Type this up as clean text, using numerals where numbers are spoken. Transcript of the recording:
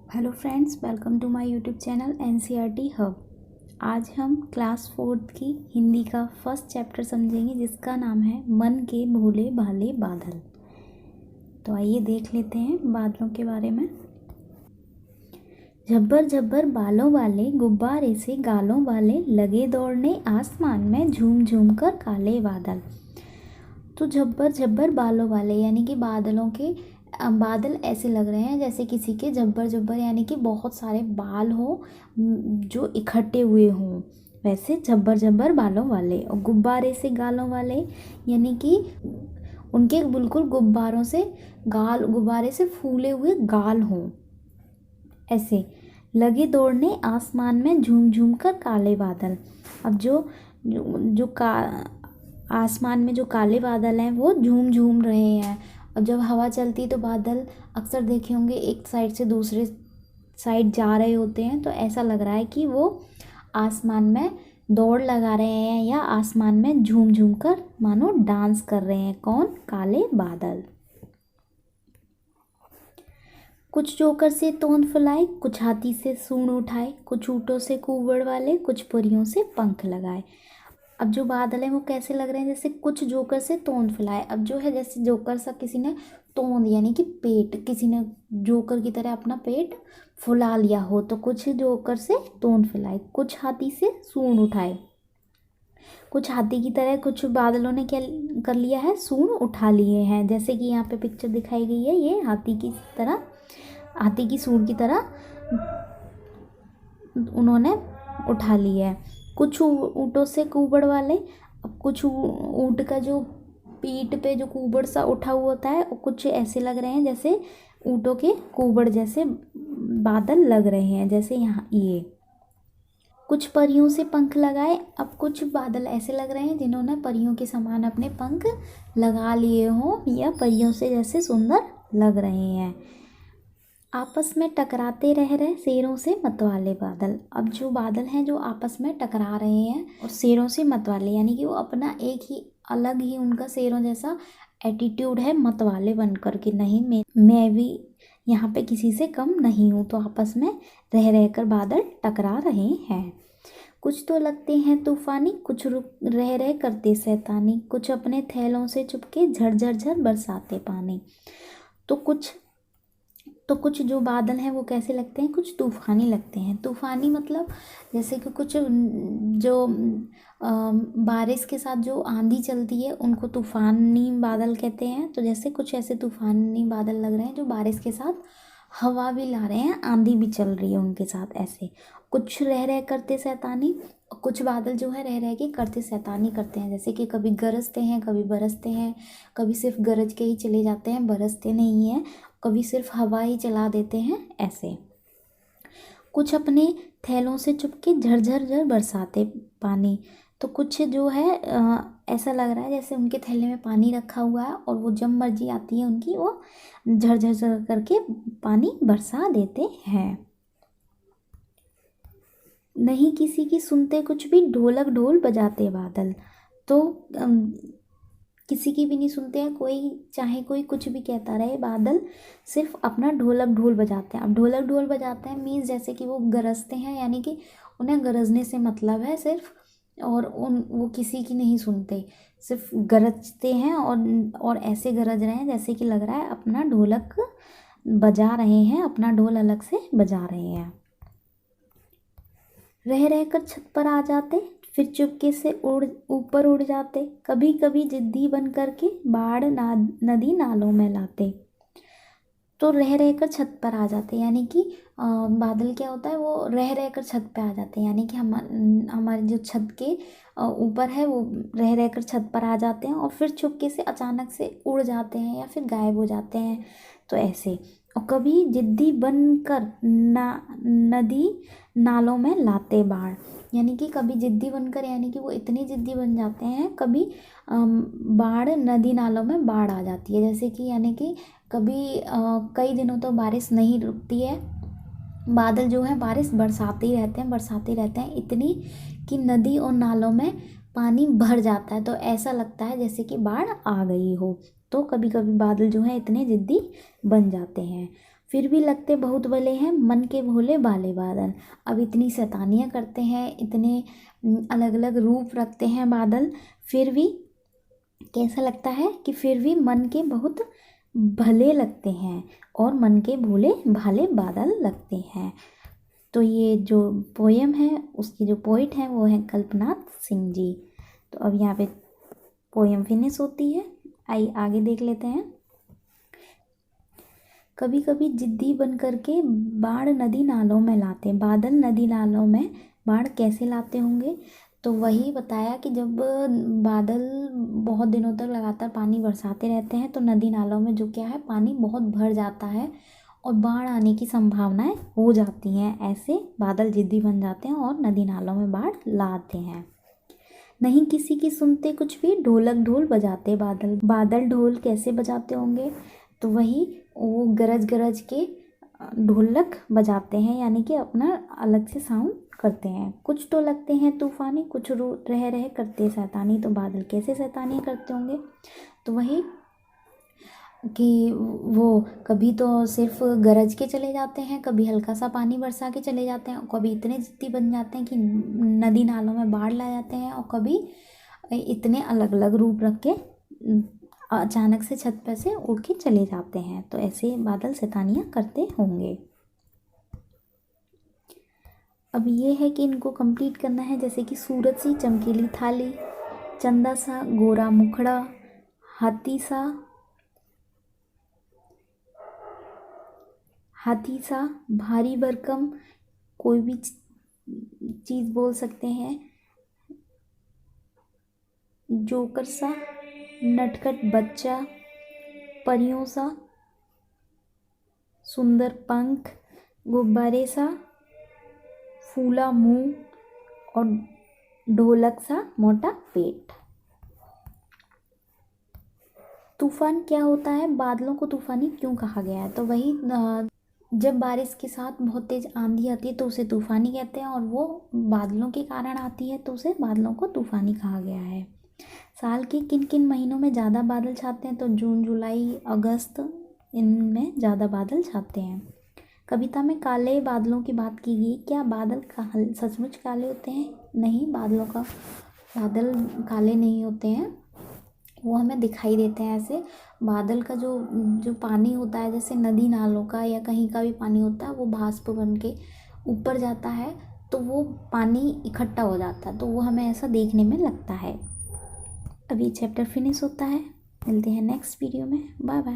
Hello friends, welcome to my YouTube channel NCERT hub. आज हम class 4th की हिंदी का फर्स्ट चैप्टर समझेंगे जिसका नाम है मन के भोले भाले बादल। तो आइए देख लेते हैं बादलों के बारे में। झब्बर झब्बर बालों वाले गुब्बारे से गालों वाले लगे दौड़ने आसमान में झूम झूम कर काले बादल। तो झब्बर झब्बर बालों वाले यानी कि बादलों के बादल ऐसे लग रहे हैं जैसे किसी के झब्बर झब्बर यानी कि बहुत सारे बाल हो जो इकट्ठे हुए हों, वैसे झब्बर झब्बर बालों वाले। और गुब्बारे से गालों वाले यानी कि उनके बिल्कुल गुब्बारे से फूले हुए गाल हों। ऐसे लगे दौड़ने आसमान में झूम झूम कर काले बादल। अब जो जो, जो का आसमान में जो काले बादल हैं वो झूम झूम रहे हैं। और जब हवा चलती है तो बादल अक्सर देखे होंगे एक साइड से दूसरे साइड जा रहे होते हैं, तो ऐसा लग रहा है कि वो आसमान में दौड़ लगा रहे हैं या आसमान में झूम झूम कर मानो डांस कर रहे हैं। कौन? काले बादल। कुछ जोकर से तोंद फुलाए, कुछ हाथी से सूंड उठाए, कुछ ऊँटों से कुबड़ वाले, कुछ परियों से पंख लगाए। अब जो बादल हैं वो कैसे लग रहे हैं? जैसे कुछ जोकर से तोंद फुलाए। अब जो है जैसे जोकर सा किसी ने तोंद यानी कि पेट, किसी ने जोकर की तरह अपना पेट फुला लिया हो, तो कुछ जोकर से तोंद फुलाए। कुछ हाथी से सूंड उठाए, कुछ हाथी की तरह कुछ बादलों ने क्या कर लिया है? सूंड उठा लिए हैं। जैसे कि यहाँ पे पिक्चर दिखाई गई है, ये हाथी की तरह, हाथी की सूंड की तरह उन्होंने उठा लिया है। कुछ ऊँटों से कुबड़ वाले। अब कुछ ऊँट का जो पीठ पे जो कुबड़ सा उठा हुआ होता है, कुछ ऐसे लग रहे हैं जैसे ऊँटों के कुबड़ जैसे बादल लग रहे हैं, जैसे यहाँ ये। कुछ परियों से पंख लगाए। अब कुछ बादल ऐसे लग रहे हैं जिन्होंने परियों के समान अपने पंख लगा लिए हों या परियों से जैसे सुंदर लग रहे हैं। आपस में टकराते रह रहे शेरों से मतवाले बादल। अब जो बादल हैं जो आपस में टकरा रहे हैं और शेरों से मतवाले यानी कि वो अपना एक ही अलग ही उनका शेरों जैसा एटीट्यूड है, मतवाले बन कर के, नहीं मैं भी यहाँ पे किसी से कम नहीं हूँ। तो आपस में रह रह कर बादल टकरा रहे हैं। कुछ तो लगते हैं तूफानी, कुछ रुक रह रह करते शैतानी, कुछ अपने थैलों से चुपके झरझर झर बरसाते पानी। तो कुछ जो बादल हैं वो कैसे लगते हैं? कुछ तूफ़ानी लगते हैं। तूफ़ानी मतलब जैसे कि कुछ जो बारिश के साथ जो आंधी चलती है उनको तूफ़ानी बादल कहते हैं। तो जैसे कुछ ऐसे तूफ़ानी बादल लग रहे हैं जो बारिश के साथ हवा भी ला रहे हैं, आंधी भी चल रही है उनके साथ। ऐसे कुछ रह रह करते शैतानी, कुछ बादल जो है रह रह के करते शैतानी करते हैं। जैसे कि कभी गरजते हैं, कभी बरसते हैं, कभी सिर्फ गरज के ही चले जाते हैं, बरसते नहीं हैं, कभी सिर्फ हवा ही चला देते हैं। ऐसे कुछ अपने थैलों से चुपके झरझर झर बरसाते पानी। तो कुछ जो है ऐसा लग रहा है जैसे उनके थैले में पानी रखा हुआ है और वो जब मर्जी आती है उनकी वो झरझर झर करके पानी बरसा देते हैं। नहीं किसी की सुनते कुछ भी, ढोलक ढोल बजाते बादल। तो किसी की भी नहीं सुनते हैं, कोई चाहे कोई कुछ भी कहता रहे, बादल सिर्फ अपना ढोलक ढोल बजाते हैं। अब ढोलक ढोल बजाते हैं मीन्स जैसे कि वो गरजते हैं यानी कि उन्हें गरजने से मतलब है सिर्फ, और वो किसी की नहीं सुनते, सिर्फ गरजते हैं और ऐसे गरज रहे हैं जैसे कि लग रहा है अपना ढोलक बजा रहे हैं, अपना ढोल अलग से बजा रहे हैं। रह रह कर छत पर आ जाते, फिर चुपके से ऊपर उड़ जाते, कभी कभी जिद्दी बन करके बाढ़ नदी नालों में लाते। तो रह रह कर छत पर आ जाते यानी कि बादल क्या होता है, वो रह रह कर छत पे आ जाते हैं यानी कि हमारे जो छत के ऊपर है वो रह रह कर छत पर आ जाते हैं और फिर चुपके से अचानक से उड़ जाते हैं या फिर गायब हो जाते हैं। तो ऐसे। और कभी जिद्दी बनकर नदी नालों में लाते बाढ़, यानी कि कभी जिद्दी बनकर यानी कि वो इतनी जिद्दी बन जाते हैं, कभी बाढ़ नदी नालों में बाढ़ आ जाती है। जैसे कि यानी कि कभी कई दिनों तो बारिश नहीं रुकती है, बादल जो है बारिश बरसाते ही रहते हैं इतनी कि नदी और नालों में पानी भर जाता है। तो ऐसा लगता है जैसे कि बाढ़ आ गई हो। तो कभी कभी बादल जो है इतने जिद्दी बन जाते हैं। फिर भी लगते बहुत भले हैं, मन के भोले भाले बादल। अब इतनी शैतानियाँ करते हैं, इतने अलग अलग रूप रखते हैं बादल, फिर भी कैसा लगता है कि फिर भी मन के बहुत भले लगते हैं और मन के भोले भाले बादल लगते हैं। तो ये जो पोयम है उसकी जो पोइट हैं वो हैं कल्पनाथ सिंह जी। तो अब यहाँ पे पोयम फिनिश होती है। आइए आगे देख लेते हैं। कभी कभी जिद्दी बन करके बाढ़ नदी नालों में लाते, बादल नदी नालों में बाढ़ कैसे लाते होंगे? तो वही बताया कि जब बादल बहुत दिनों तक लगातार पानी बरसाते रहते हैं तो नदी नालों में जो क्या है, पानी बहुत भर जाता है और बाढ़ आने की संभावनाएं हो जाती हैं। ऐसे बादल जिद्दी बन जाते हैं और नदी नालों में बाढ़ लाते हैं। नहीं किसी की सुनते कुछ भी, ढोलक ढोल बजाते बादल, बादल ढोल कैसे बजाते होंगे? तो वही वो गरज गरज के ढोलक बजाते हैं, यानी कि अपना अलग से साउंड करते हैं। कुछ तो लगते हैं तूफानी, कुछ रह रहे करते शैतानी। तो बादल कैसे शैतानी करते होंगे? तो वही कि वो कभी तो सिर्फ गरज के चले जाते हैं, कभी हल्का सा पानी बरसा के चले जाते हैं, और कभी इतने जिद्दी बन जाते हैं कि नदी नालों में बाढ़ ला जाते हैं, और कभी इतने अलग अलग रूप रख के अचानक से छत पर से उड़ के चले जाते हैं। तो ऐसे बादल शैतानियाँ करते होंगे। अब ये है कि इनको कंप्लीट करना है, जैसे कि सूरज सी चमकीली थाली, चंदा सा गोरा मुखड़ा, हाथी सा भारी भरकम, कोई भी चीज़ बोल सकते हैं। जोकर सा नटखट बच्चा, परियों सा सुंदर पंख, गुब्बारे सा फूला मुंह, और ढोलक सा मोटा पेट। तूफान क्या होता है? बादलों को तूफानी क्यों कहा गया है? तो वही जब बारिश के साथ बहुत तेज आंधी आती है तो उसे तूफानी कहते हैं, और वो बादलों के कारण आती है तो उसे बादलों को तूफानी कहा गया है। साल के किन किन महीनों में ज़्यादा बादल छाते हैं? तो जून जुलाई अगस्त, इनमें ज़्यादा बादल छाते हैं। कविता में काले बादलों की बात की गई। क्या बादल सचमुच काले होते हैं? नहीं, बादल काले नहीं होते हैं, वो हमें दिखाई देते हैं ऐसे। बादल का जो पानी होता है, जैसे नदी नालों का या कहीं का भी पानी होता है, वो भास्प बन के ऊपर जाता है तो वो पानी इकट्ठा हो जाता है, तो वो हमें ऐसा देखने में लगता है। अभी चैप्टर फिनिश होता है। मिलते हैं नेक्स्ट वीडियो में। Bye bye.